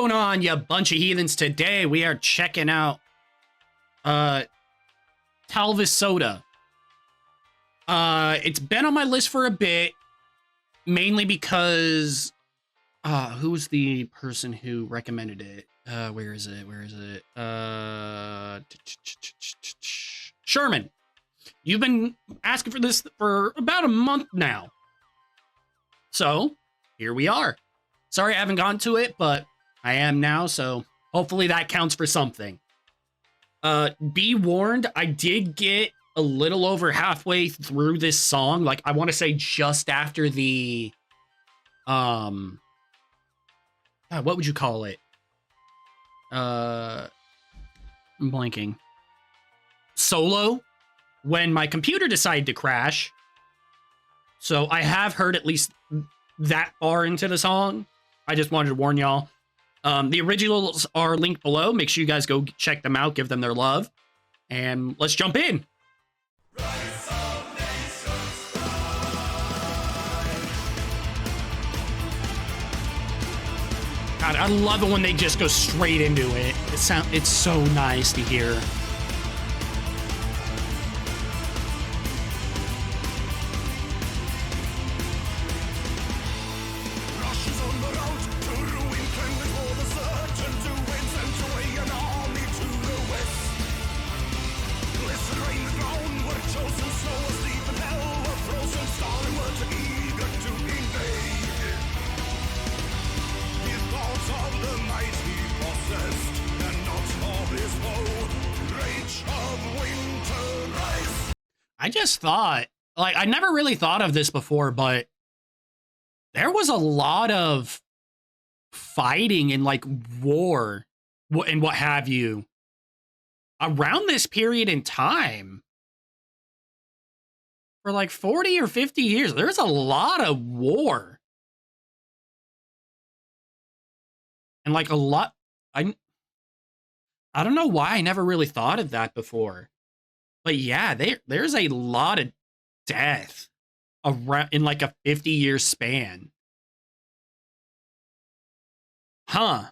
going on, you bunch of heathens? Today we are checking out Talvisota. It's been on my list for a bit, mainly because who's the person who recommended it? Where is it? Sherman. You've been asking for this for about a month now. So, here we are. Sorry I haven't gotten to it, but I am now, so hopefully that counts for something. Be warned, I did get a little over halfway through this song. Like, I want to say just after the, what would you call it? I'm blanking. Solo, when my computer decided to crash. So I have heard at least that far into the song. I just wanted to warn y'all. The originals are linked below. Make sure you guys go check them out, give them their love, and let's jump in. God, I love it when they just go straight into it. It's so nice to hear. I just thought, like, I never really thought of this before, but there was a lot of fighting and, like, war and what have you around this period in time. For like 40 or 50 years, there's a lot of war. And like a lot, I don't know why I never really thought of that before. But yeah, there's a lot of death around in like a 50-year span. Huh.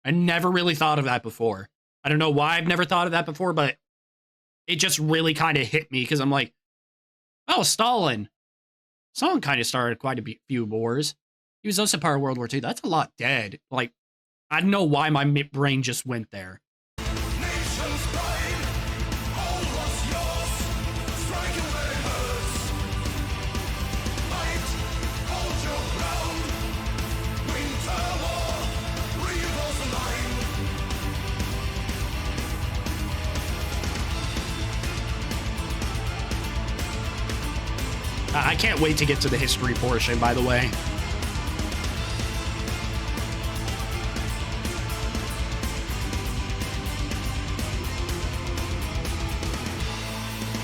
I never really thought of that before. I don't know why I've never thought of that before, but it just really kind of hit me because I'm like, oh, Stalin. Stalin kind of started quite a few wars. He was also part of World War II. That's a lot dead. Like, I don't know why my brain just went there. I can't wait to get to the history portion, by the way.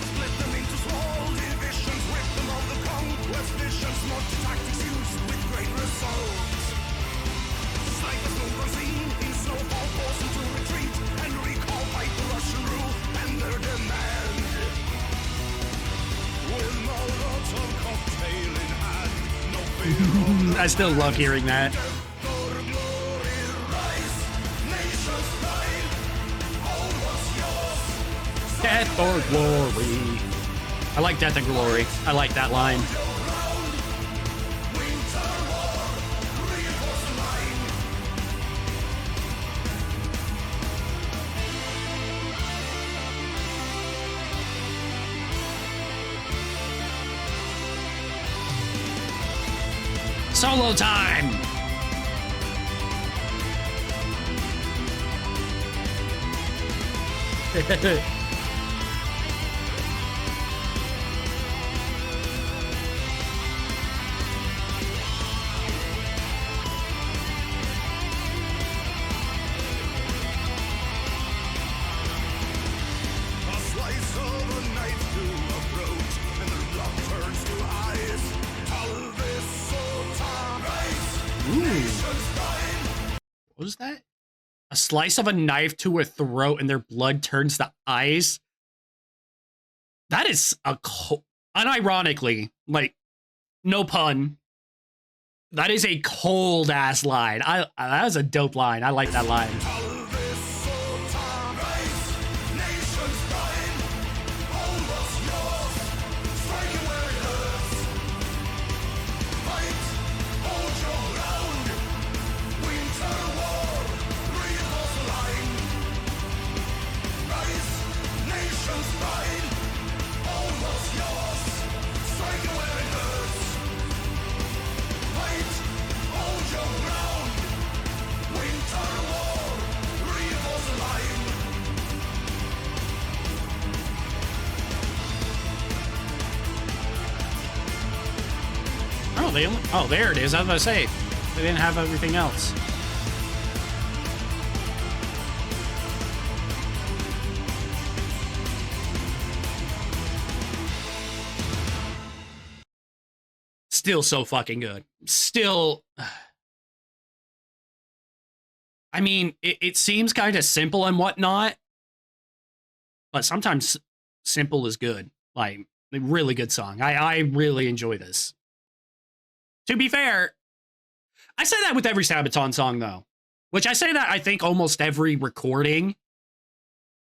Split them into small divisions, whip them of the conquest visions, not tactics used with great results. Snipers move unseen in snowfall, force them to retreat and recall fight the Russian rule and their demand. With Molotov cocktail in hand, no fear. I still love hearing that. Death or glory. I like death and glory. I like that line. Solo time! What was that? A slice of a knife to a throat and their blood turns to ice. That is a unironically, like, no pun, That is a cold ass line. That was a dope line. I like that line. Talvisota, race, nation's pride, all what's yours, strike it where it hurts. Fight, hold your ground, winter war, reinforce the line. Rise, nation's pride, all what's yours, strike it where it hurts. Fight, hold your ground, winter war, reinforce the line. Oh, oh, there it is. I was about to say, they didn't have everything else. Still so fucking good. Still, I mean, it seems kind of simple and whatnot, but sometimes simple is good. Like, a really good song. I really enjoy this. To be fair, I say that with every Sabaton song, though. Which I say that, I think, almost every recording.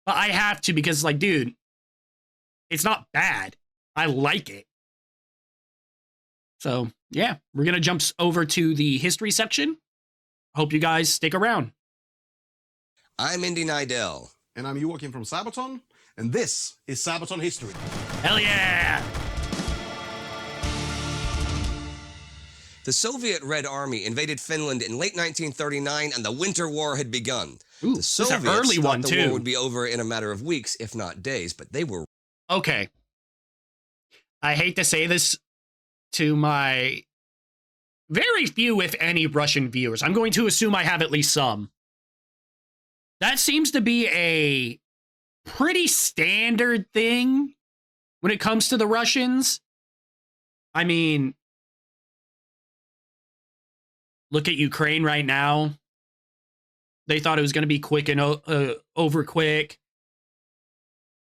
But I have to because, like, dude, it's not bad. I like it. So, yeah, we're going to jump over to the history section. Hope you guys stick around. I'm Indy Nidell. And I'm Joakim from Sabaton, and this is Sabaton History. Hell yeah! The Soviet Red Army invaded Finland in late 1939, and the Winter War had begun. Ooh, The this is Soviets an early thought one, the too. war would be over in a matter of weeks, if not days, but they were Okay. I hate to say this to my very few, if any, Russian viewers. I'm going to assume I have at least some. That seems to be a pretty standard thing when it comes to the Russians. I mean, look at Ukraine right now. They thought it was going to be quick and over quick.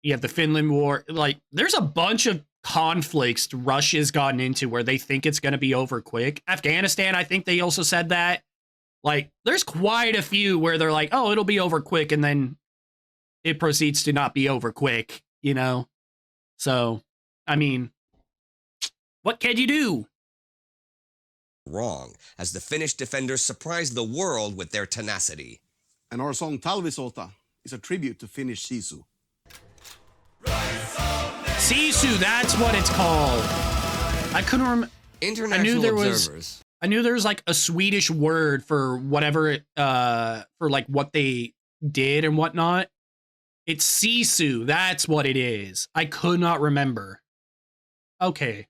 You have the Finland war. Like, there's a bunch of conflicts Russia's gotten into where they think it's going to be over quick. Afghanistan, I think they also said that. Like, there's quite a few where they're like, oh, it'll be over quick, and then it proceeds to not be over quick, you know? So, I mean, what can you do? wrong, as the Finnish defenders surprised the world with their tenacity. And our song Talvisota is a tribute to Finnish sisu. Sisu, that's what it's called. I couldn't remember. International observers. I knew there was like a Swedish word for whatever for like what they did and whatnot. It's sisu. That's what it is. I could not remember. Okay.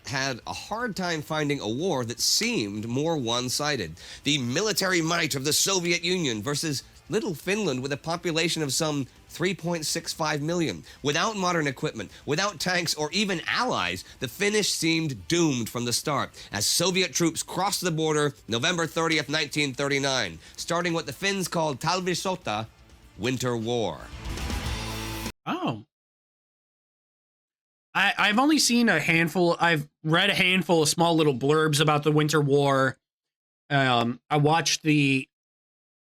Had a hard time finding a war that seemed more one-sided. The military might of the Soviet Union versus little Finland with a population of some 3.65 million. Without modern equipment, without tanks or even allies, the Finnish seemed doomed from the start as Soviet troops crossed the border November 30th, 1939, starting what the Finns called Talvisota, Winter War. Oh. I've only seen a handful. I've read a handful of small little blurbs about the Winter War. I watched the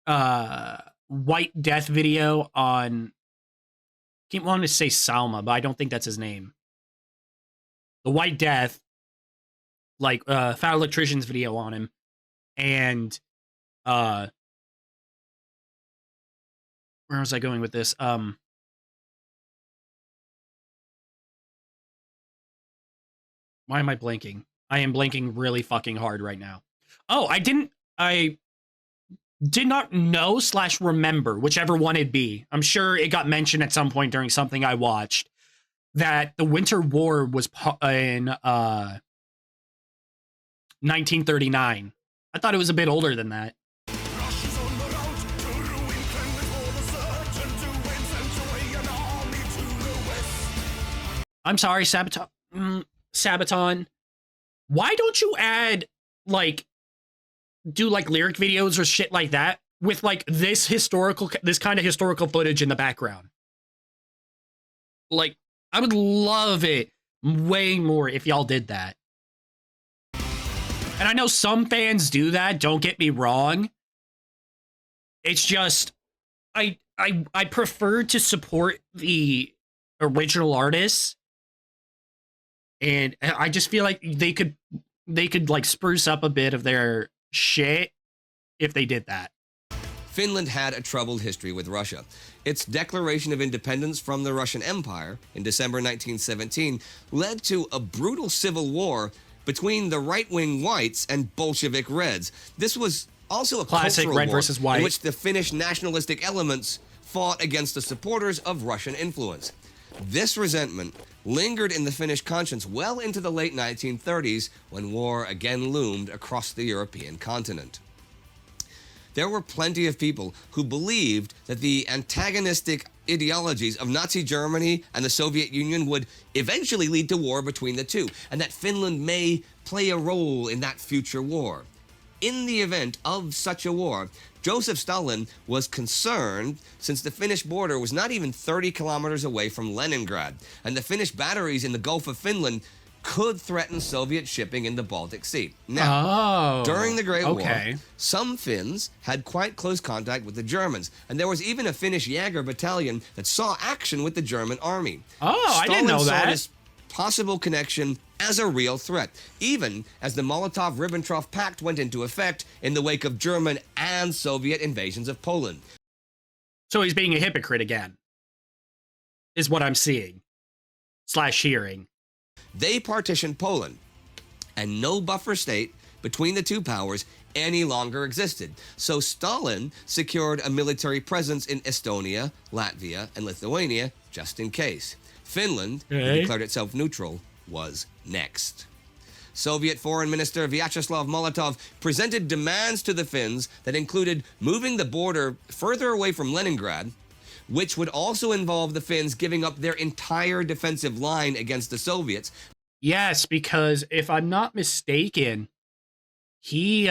White Death video on, I keep wanting to say Salma, but I don't think that's his name. The White Death, like Fat Electrician's video on him. And where was I going with this? Why am I blanking? I am blanking really fucking hard right now. Oh, I did not know / remember, whichever one it'd be. I'm sure it got mentioned at some point during something I watched, that the Winter War was in 1939. I thought it was a bit older than that. Russia's on the road to ruin Finland for the certain to win, sent away an army to the west. I'm sorry, Sabaton. Why don't you add, like, do like lyric videos or shit like that with like this kind of historical footage in the background? Like, I would love it way more if y'all did that. And I know some fans do that, don't get me wrong. It's just I prefer to support the original artists. And I just feel like they could like spruce up a bit of their shit if they did that. Finland had a troubled history with Russia. Its declaration of independence from the Russian Empire in December 1917 led to a brutal civil war between the right-wing whites and Bolshevik reds. This was also a classic cultural red war versus white, in which the Finnish nationalistic elements fought against the supporters of Russian influence. This resentment lingered in the Finnish conscience well into the late 1930s, when war again loomed across the European continent. There were plenty of people who believed that the antagonistic ideologies of Nazi Germany and the Soviet Union would eventually lead to war between the two, and that Finland may play a role in that future war. In the event of such a war, Joseph Stalin was concerned, since the Finnish border was not even 30 kilometers away from Leningrad, and the Finnish batteries in the Gulf of Finland could threaten Soviet shipping in the Baltic Sea. Now, during the Great War, some Finns had quite close contact with the Germans, and there was even a Finnish Jaeger battalion that saw action with the German army. I didn't know Stalin saw that. this possible connection as a real threat, even as the Molotov-Ribbentrop Pact went into effect in the wake of German and Soviet invasions of Poland. So he's being a hypocrite again, is what I'm seeing / hearing. They partitioned Poland, and no buffer state between the two powers any longer existed. So Stalin secured a military presence in Estonia, Latvia, and Lithuania just in case. Finland, who declared itself neutral, was next. Soviet Foreign Minister Vyacheslav Molotov presented demands to the Finns that included moving the border further away from Leningrad, which would also involve the Finns giving up their entire defensive line against the Soviets. Yes, because if I'm not mistaken, he,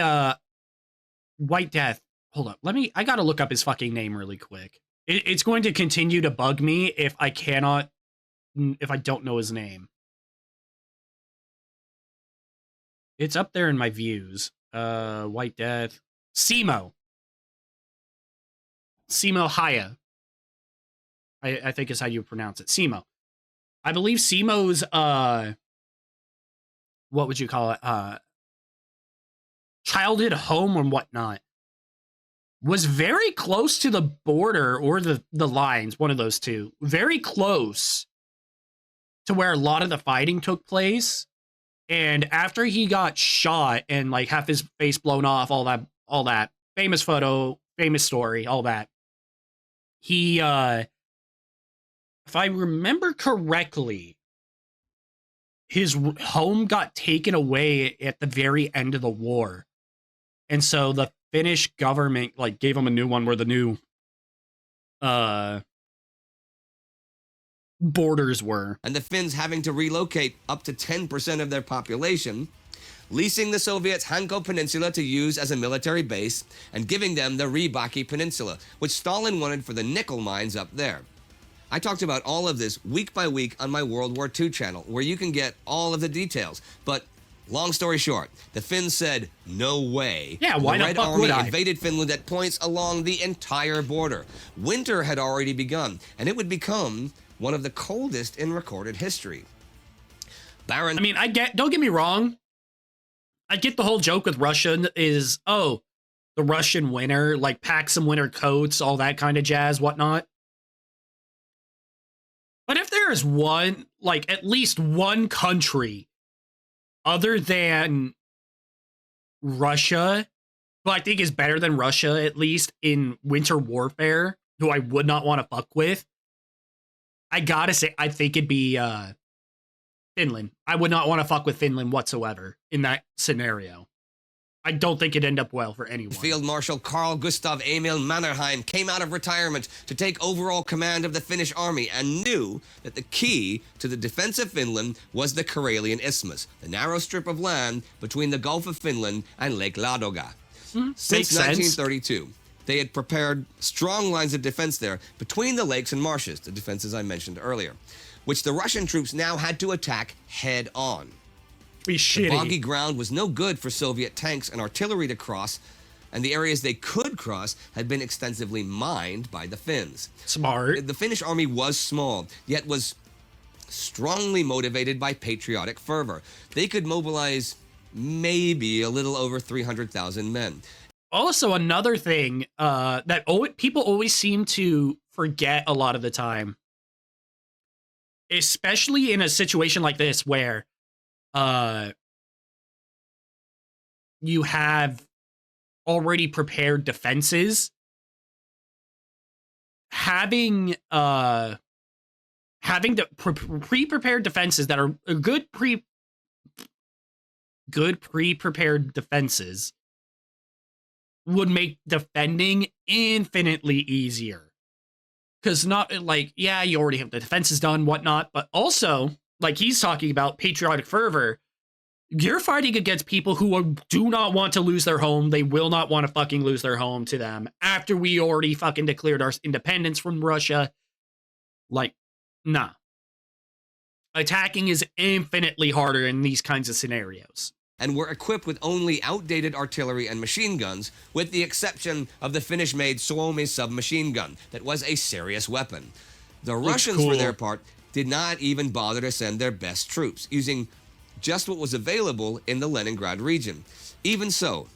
White Death, hold up, I gotta look up his fucking name really quick. It's going to continue to bug me if I don't know his name. It's up there in my views. White Death. Simo Haya. I think is how you pronounce it. Simo. I believe Simo's, what would you call it? Childhood home and whatnot was very close to the border or the lines, one of those two. Very close to where a lot of the fighting took place. And after he got shot and like half his face blown off, all that famous photo, famous story, all that, he, if I remember correctly, his home got taken away at the very end of the war. And so the Finnish government like gave him a new one where the new borders were. And the Finns having to relocate up to 10% of their population, leasing the Soviets Hanko Peninsula to use as a military base, and giving them the Rybaki Peninsula, which Stalin wanted for the nickel mines up there. I talked about all of this week by week on my World War II channel, where you can get all of the details. But long story short, the Finns said, no way. Yeah, why the the Red fuck Army would I? invaded Finland at points along the entire border. Winter had already begun, and it would become one of the coldest in recorded history. I mean, don't get me wrong. I get the whole joke with Russia is, oh, the Russian winter, like pack some winter coats, all that kind of jazz, whatnot. But if there is one, like at least one country other than Russia, who I think is better than Russia, at least in winter warfare, who I would not want to fuck with, I gotta say, I think it'd be Finland. I would not want to fuck with Finland whatsoever in that scenario. I don't think it'd end up well for anyone. Field Marshal Carl Gustav Emil Mannerheim came out of retirement to take overall command of the Finnish army and knew that the key to the defense of Finland was the Karelian Isthmus, the narrow strip of land between the Gulf of Finland and Lake Ladoga. Since 1932, they had prepared strong lines of defense there between the lakes and marshes, the defenses I mentioned earlier, which the Russian troops now had to attack head on. Be The shitty. boggy ground was no good for Soviet tanks and artillery to cross, and the areas they could cross had been extensively mined by the Finns. Smart. The Finnish army was small, yet was strongly motivated by patriotic fervor. They could mobilize maybe a little over 300,000 men. Also, another thing that people always seem to forget a lot of the time, especially in a situation like this where you have already prepared defenses, having the pre-prepared defenses that are good pre-prepared defenses would make defending infinitely easier. Because not like, yeah, you already have the defenses done, whatnot, but also, like he's talking about patriotic fervor, you're fighting against people who do not want to lose their home. They will not want to fucking lose their home to them after we already fucking declared our independence from Russia. Like, nah. Attacking is infinitely harder in these kinds of scenarios. And were equipped with only outdated artillery and machine guns, with the exception of the Finnish-made Suomi submachine gun that was a serious weapon. The Russians, cool. for their part, did not even bother to send their best troops, using just what was available in the Leningrad region. Even so,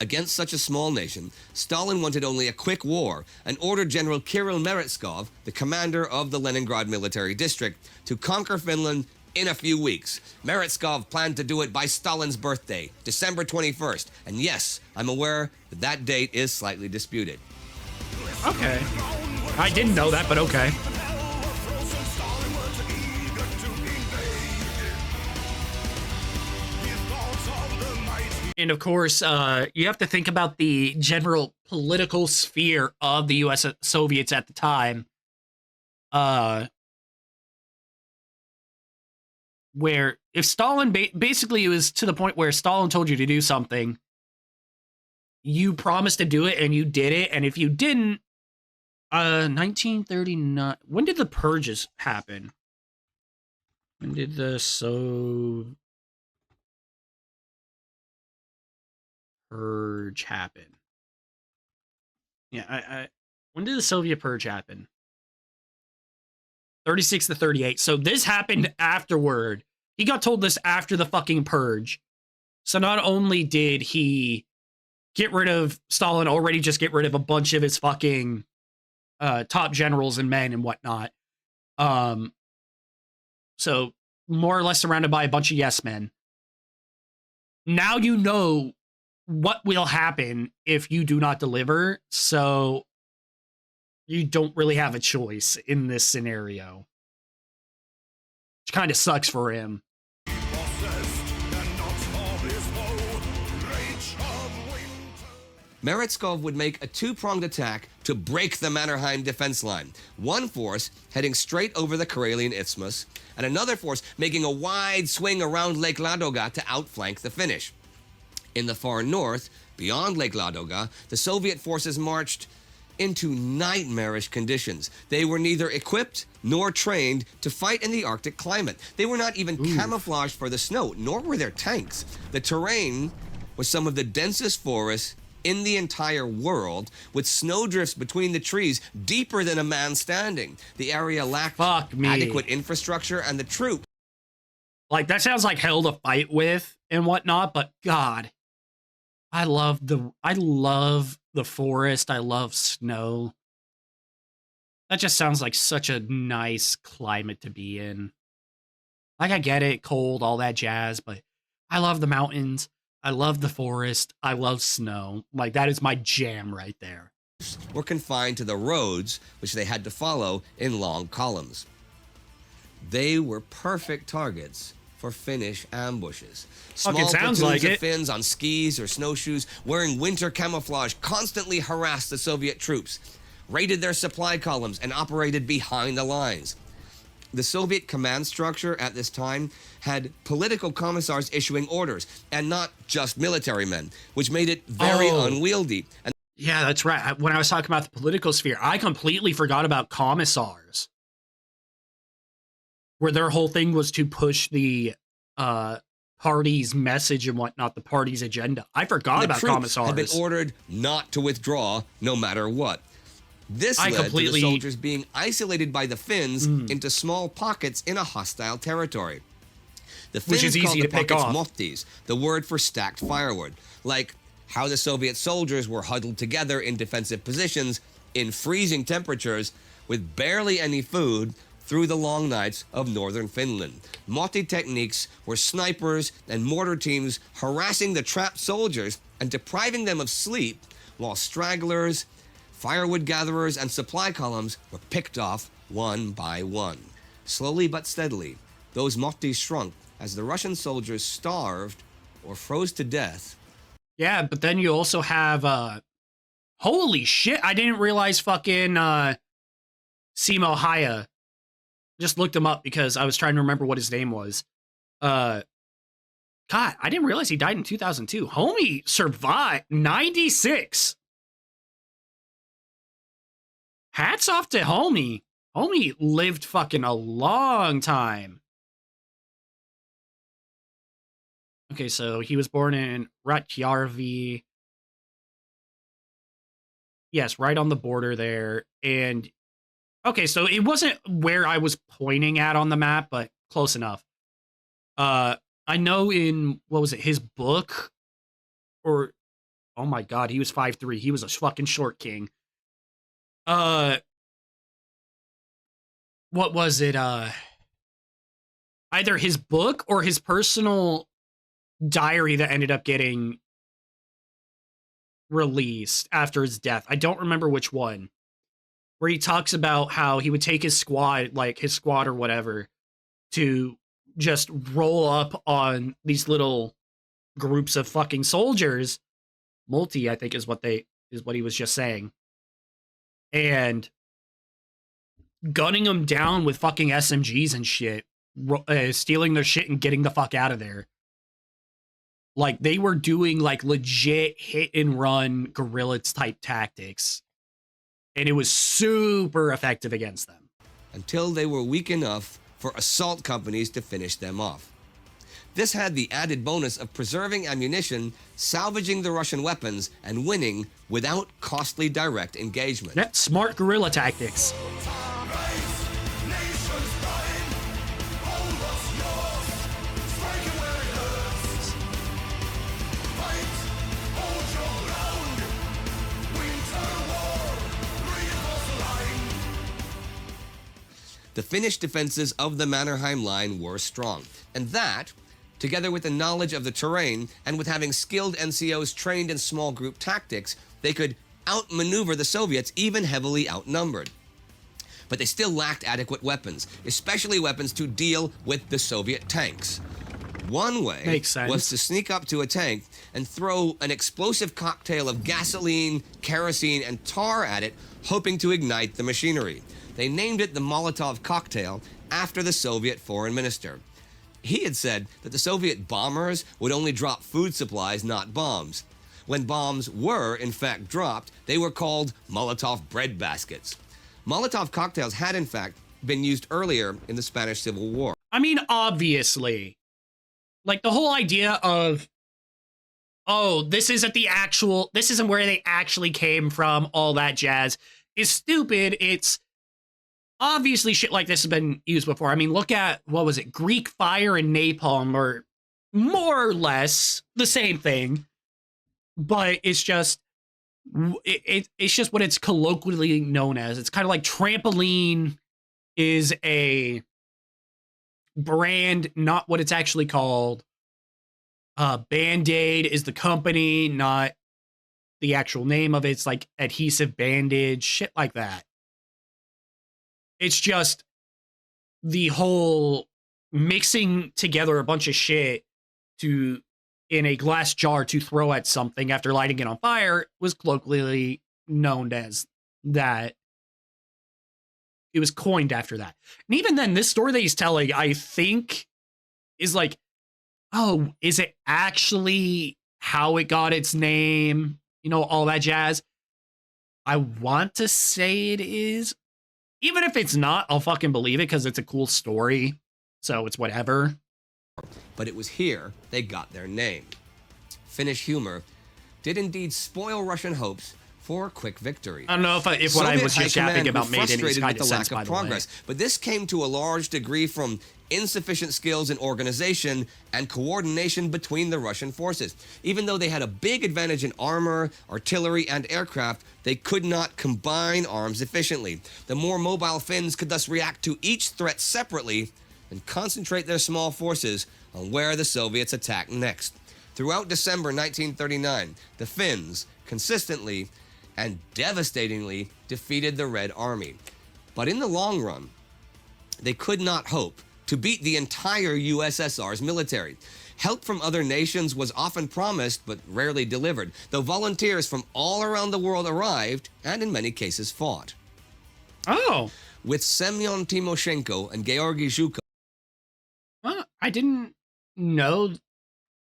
against such a small nation, Stalin wanted only a quick war and ordered General Kirill Meretskov, the commander of the Leningrad military district, to conquer Finland in a few weeks. Meretskov planned to do it by Stalin's birthday, December 21st. And yes, I'm aware that that date is slightly disputed. Okay. I didn't know that, but okay. And of course, you have to think about the general political sphere of the U.S. Soviets at the time. Where if Stalin, basically it was to the point where Stalin told you to do something, you promised to do it and you did it. And if you didn't, 1939, when did the purges happen? When did the purge happen? Yeah, when did the Soviet purge happen? 36 to 38. So this happened afterward. He got told this after the fucking purge. So not only did he get rid of Stalin, already just get rid of a bunch of his fucking top generals and men and whatnot. So more or less surrounded by a bunch of yes men. Now you know what will happen if you do not deliver, so you don't really have a choice in this scenario. Which kind of sucks for him. Meretskov would make a two-pronged attack to break the Mannerheim defense line. One force heading straight over the Karelian Isthmus, and another force making a wide swing around Lake Ladoga to outflank the Finnish. In the far north, beyond Lake Ladoga, the Soviet forces marched into nightmarish conditions. They were neither equipped nor trained to fight in the Arctic climate. They were not even camouflaged for the snow, nor were their tanks. The terrain was some of the densest forests in the entire world, with snowdrifts between the trees deeper than a man standing. The area lacked adequate infrastructure, and the troops... Like, that sounds like hell to fight with and whatnot, but God, I love the forest. I love snow. That just sounds like such a nice climate to be in. Like, I get it, cold, all that jazz, but I love the mountains. I love the forest. I love snow. Like, that is my jam right there. Were confined to the roads, which they had to follow in long columns. They were perfect targets for Finnish ambushes. Small sounds platoons like of it. Finns on skis or snowshoes wearing winter camouflage constantly harassed the Soviet troops, raided their supply columns, and operated behind the lines. The Soviet command structure at this time had political commissars issuing orders, and not just military men, which made it very unwieldy. And yeah, that's right. When I was talking about the political sphere, I completely forgot about commissars, where their whole thing was to push the party's message and whatnot, the party's agenda. I forgot about troops commissars. had been ordered not to withdraw no matter what. This I led to completely- the soldiers being isolated by the Finns into small pockets in a hostile territory. The Finns Which is called easy the to pick pockets off. mohtis, the word for stacked firewood, like how the Soviet soldiers were huddled together in defensive positions in freezing temperatures with barely any food through the long nights of northern Finland. Mohti techniques were snipers and mortar teams harassing the trapped soldiers and depriving them of sleep, while stragglers, firewood gatherers, and supply columns were picked off one by one. Slowly but steadily, those Mohtis shrunk as the Russian soldiers starved or froze to death. Yeah, but then you also have holy shit, I didn't realize fucking Simo Haya. Just looked him up because I was trying to remember what his name was. God, I didn't realize he died in 2002. Homie survived 96. Hats off to Homie. Homie lived fucking a long time. Okay, so he was born in Ratjärvi. Yes, right on the border there. And okay, so it wasn't where I was pointing at on the map, but close enough. I know in, what was it, his book? Or, oh my god, he was 5'3". He was a fucking short king. What was it? Either his book or his personal diary that ended up getting released after his death. I don't remember which one. Where he talks about how he would take his squad, like his squad or whatever, to just roll up on these little groups of fucking soldiers. Multi, I think, is what he was just saying. And gunning them down with fucking SMGs and shit, stealing their shit and getting the fuck out of there. Like, they were doing, like, legit hit-and-run guerrilla type tactics. And it was super effective against them. Until they were weak enough for assault companies to finish them off. This had the added bonus of preserving ammunition, salvaging the Russian weapons, and winning without costly direct engagement. Yep, smart guerrilla tactics. The Finnish defenses of the Mannerheim line were strong, and that, together with the knowledge of the terrain and with having skilled NCOs trained in small group tactics, they could outmaneuver the Soviets, even heavily outnumbered. But they still lacked adequate weapons, especially weapons to deal with the Soviet tanks. One way Makes sense. was to sneak up to a tank and throw an explosive cocktail of gasoline, kerosene, and tar at it, hoping to ignite the machinery. They named it the Molotov cocktail after the Soviet foreign minister. He had said that the Soviet bombers would only drop food supplies, not bombs. When bombs were, in fact, dropped, they were called Molotov bread baskets. Molotov cocktails had, in fact, been used earlier in the Spanish Civil War. I mean, obviously. Like, the whole idea of, oh, this isn't where they actually came from, all that jazz, is stupid. It's obviously shit like this has been used before. I mean, look at, what was it, Greek fire and napalm are more or less the same thing, but it's just, it's just what it's colloquially known as. It's kind of like trampoline is a brand, not what it's actually called. Band-Aid is the company, not the actual name of it. It's like adhesive bandage, shit like that. It's just the whole mixing together a bunch of shit to in a glass jar to throw at something after lighting it on fire was colloquially known as that. It was coined after that. And even then, this story that he's telling, I think, is like, oh, is it actually how it got its name? You know, all that jazz. I want to say it is. Even if it's not, I'll fucking believe it because it's a cool story. So it's whatever. but it was here they got their name. Finnish humor did indeed spoil Russian hopes for a quick victory. I don't know if what I was just yapping about made any kind of sense, by the way. But this came to a large degree from insufficient skills in organization and coordination between the Russian forces. Even though they had a big advantage in armor, artillery, and aircraft, they could not combine arms efficiently. The more mobile Finns could thus react to each threat separately and concentrate their small forces on where the Soviets attacked next. Throughout December 1939, the Finns consistently and devastatingly defeated the Red Army. But in the long run, they could not hope to beat the entire USSR's military. Help from other nations was often promised but rarely delivered, though volunteers from all around the world arrived and in many cases fought. Oh. With Semyon Timoshenko and Georgy Zhukov. Well, I didn't know.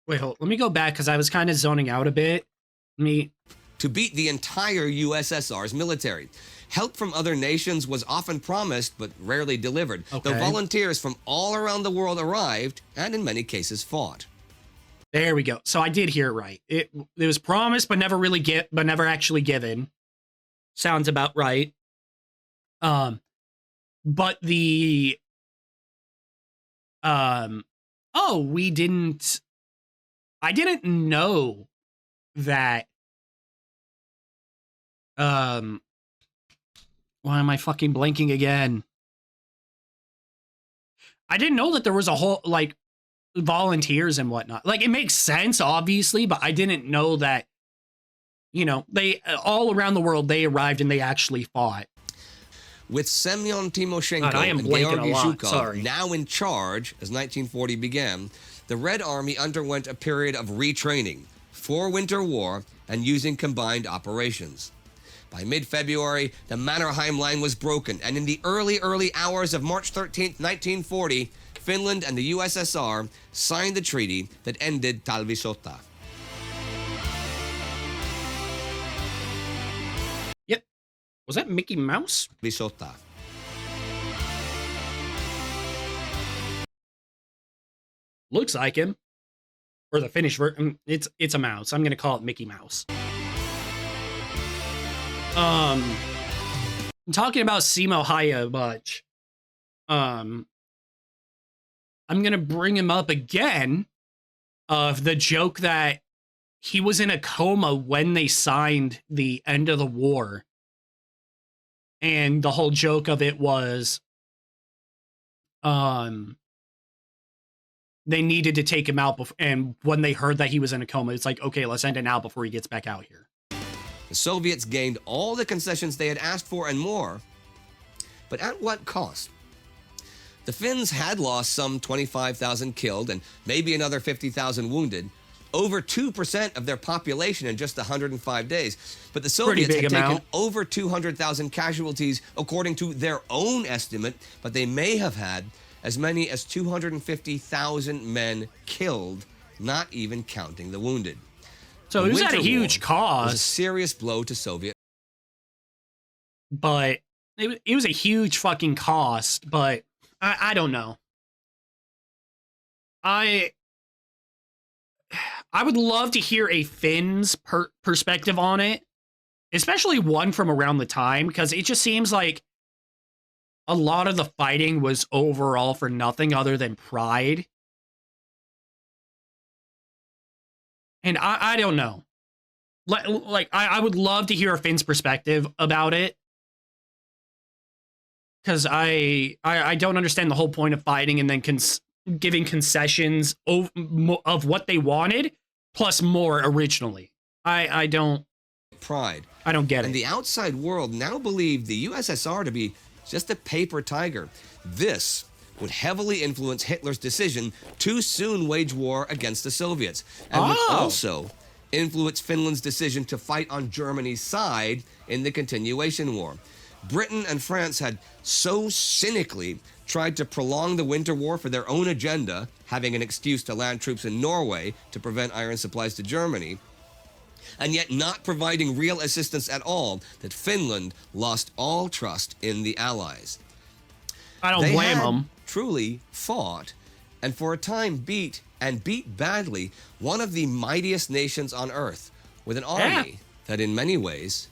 Wait, hold. Let me go back because I was kind of zoning out a bit. To beat the entire USSR's military. Help from other nations was often promised but rarely delivered, though volunteers from all around the world arrived and in many cases fought. There we go. So I did hear it right. It was promised but never actually given. Sounds about right. But the I didn't know that why am I fucking blanking again? I didn't know that there was a whole, like, volunteers and whatnot. Like, it makes sense, obviously, but I didn't know that, you know, they, all around the world, they arrived and they actually fought. With Semyon Timoshenko and Georgy Zhukov now in charge, as 1940 began, the Red Army underwent a period of retraining for winter war and using combined operations. By mid-February, the Mannerheim Line was broken, and in the early hours of March 13, 1940, Finland and the USSR signed the treaty that ended Talvisota. Yep. Was that Mickey Mouse? Talvisota. Looks like him. Or the Finnish version. It's a mouse. I'm going to call it Mickey Mouse. I'm talking about Simo Haya much. I'm gonna bring him up again of the joke that he was in a coma when they signed the end of the war. And the whole joke of it was they needed to take him out and when they heard that he was in a coma, it's like, okay, let's end it now before he gets back out here. The Soviets gained all the concessions they had asked for and more, but at what cost? The Finns had lost some 25,000 killed and maybe another 50,000 wounded, over 2% of their population in just 105 days. But the Soviets had taken over 200,000 casualties according to their own estimate, but they may have had as many as 250,000 men killed, not even counting the wounded. So it was at a huge cost. It was a serious blow to Soviet. But it was a huge fucking cost, but I don't know. I would love to hear a Finn's perspective on it, especially one from around the time, because it just seems like a lot of the fighting was overall for nothing other than pride. And I don't know. Like I would love to hear a Finn's perspective about it. Because I don't understand the whole point of fighting and then giving concessions of what they wanted, plus more originally. I don't... Pride. I don't get it. And the outside world now believed the USSR to be just a paper tiger. This would heavily influence Hitler's decision to soon wage war against the Soviets, and would also influence Finland's decision to fight on Germany's side in the continuation war. Britain and France had so cynically tried to prolong the Winter War for their own agenda, having an excuse to land troops in Norway to prevent iron supplies to Germany, and yet not providing real assistance at all, that Finland lost all trust in the Allies. I don't blame them. Truly fought and for a time beat badly one of the mightiest nations on earth with an army that in many ways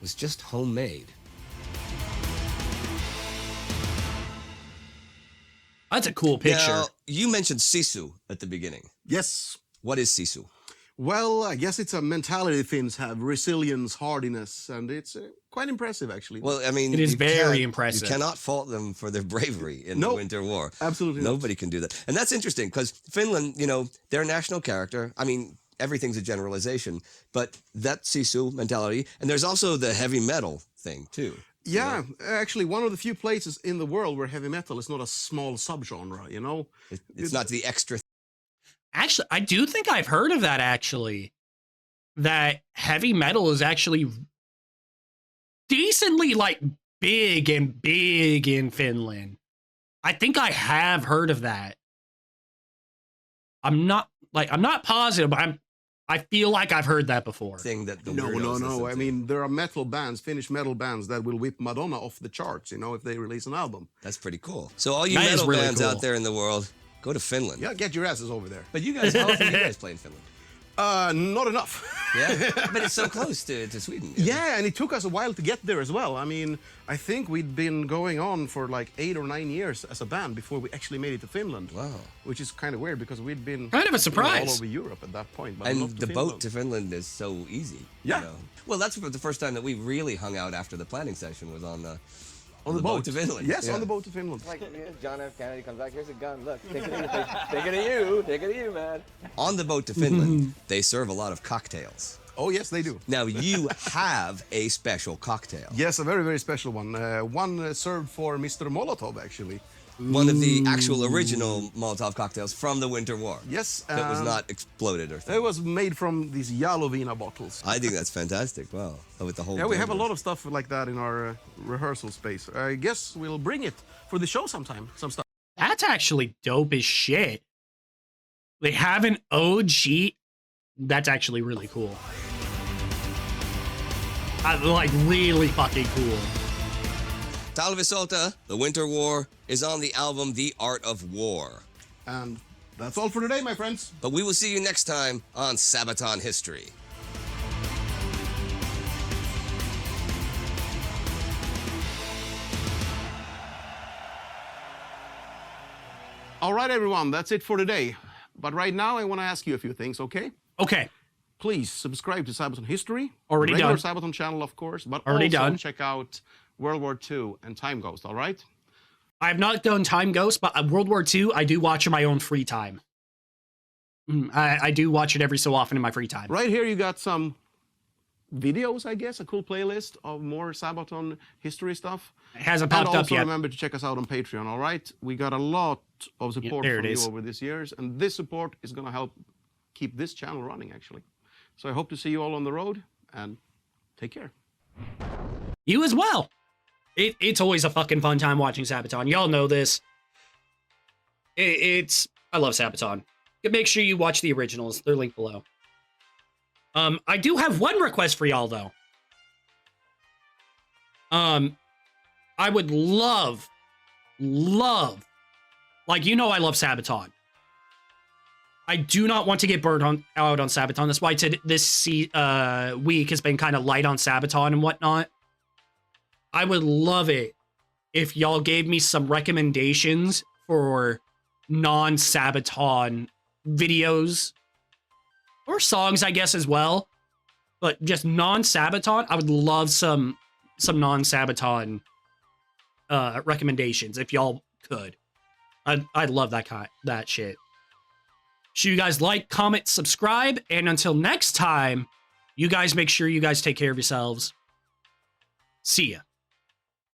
was just homemade. That's a cool picture. Now, you mentioned Sisu at the beginning. Yes. What is Sisu? Well, I guess it's a mentality Finns have, resilience, hardiness, and it's quite impressive, actually. Well, I mean, It is you very can't- impressive. You cannot fault them for their bravery in the Nope. Winter War. Absolutely not. Nobody can do that. And that's interesting because Finland, you know, their national character, I mean, everything's a generalization, but that Sisu mentality, and there's also the heavy metal thing too. Yeah, actually, one of the few places in the world where heavy metal is not a small subgenre, you know? It's not the extra. Actually, I do think I've heard of that, actually. That heavy metal is actually decently, like, big in Finland. I think I have heard of that. I'm not positive, but I feel like I've heard that before. Thing that the No. weirdos listen I to. mean, there are metal bands, Finnish metal bands, that will whip Madonna off the charts, you know, if they release an album. That's pretty cool. So all you That is metal really bands cool. out there in the world, go to Finland. Yeah, get your asses over there. But you guys, how often do you guys play in Finland? Not enough. Yeah, but it's so close to Sweden. Yeah, and it took us a while to get there as well. I mean, I think we'd been going on for like 8 or 9 years as a band before we actually made it to Finland. Wow. Which is kind of weird because we'd been Kind of a you know, surprise. all over Europe at that point. But And not to the Finland. boat to Finland is so easy. Yeah. You know? Well, that's the first time that we really hung out after the planning session was on the boat to Finland. Yes, Yeah. on the boat to Finland. Like John F. Kennedy comes back, here's a gun, look, take it to you, man. On the boat to Finland, they serve a lot of cocktails. Oh, yes, they do. Now, you have a special cocktail. Yes, a very, very special one. One served for Mr. Molotov, actually. One of the actual original Molotov cocktails from the Winter War. Yes. That was not exploded or It something. was made from these Jalovina bottles. I think that's fantastic. Wow. With the whole Yeah, we have a blender. lot of stuff like that in our rehearsal space. I guess we'll bring it for the show sometime. Some stuff. That's actually dope as shit. They have an OG. That's actually really cool. Like, really fucking cool. Talvisota, The Winter War, is on the album The Art of War. And that's all for today, my friends. But we will see you next time on Sabaton History. All right, everyone, that's it for today. But right now, I want to ask you a few things, okay? Okay. Please subscribe to Sabaton History. Already regular done. Sabaton channel, of course, but Already also done. check out World War II and Time Ghost, all right? I have not done Time Ghost, but World War II, I do watch in my own free time. I do watch it every so often in my free time. Right here, you got some videos, I guess, a cool playlist of more Sabaton history stuff. It hasn't And popped up also yet. remember to check us out on Patreon, all right? We got a lot of support there it from you is. over these years, and this support is going to help keep this channel running, actually. So I hope to see you all on the road, and take care. You as well. It's always a fucking fun time watching Sabaton. Y'all know this. I love Sabaton. Make sure you watch the originals. They're linked below. I do have one request for y'all, though. I would love, like, you know I love Sabaton. I do not want to get burned out on Sabaton. That's why this week has been kind of light on Sabaton and whatnot. I would love it if y'all gave me some recommendations for non-Sabaton videos or songs, I guess, as well. But just non-Sabaton, I would love some non-Sabaton recommendations if y'all could. I'd love that shit. Should you guys like, comment, subscribe, and until next time, you guys make sure you guys take care of yourselves. See ya.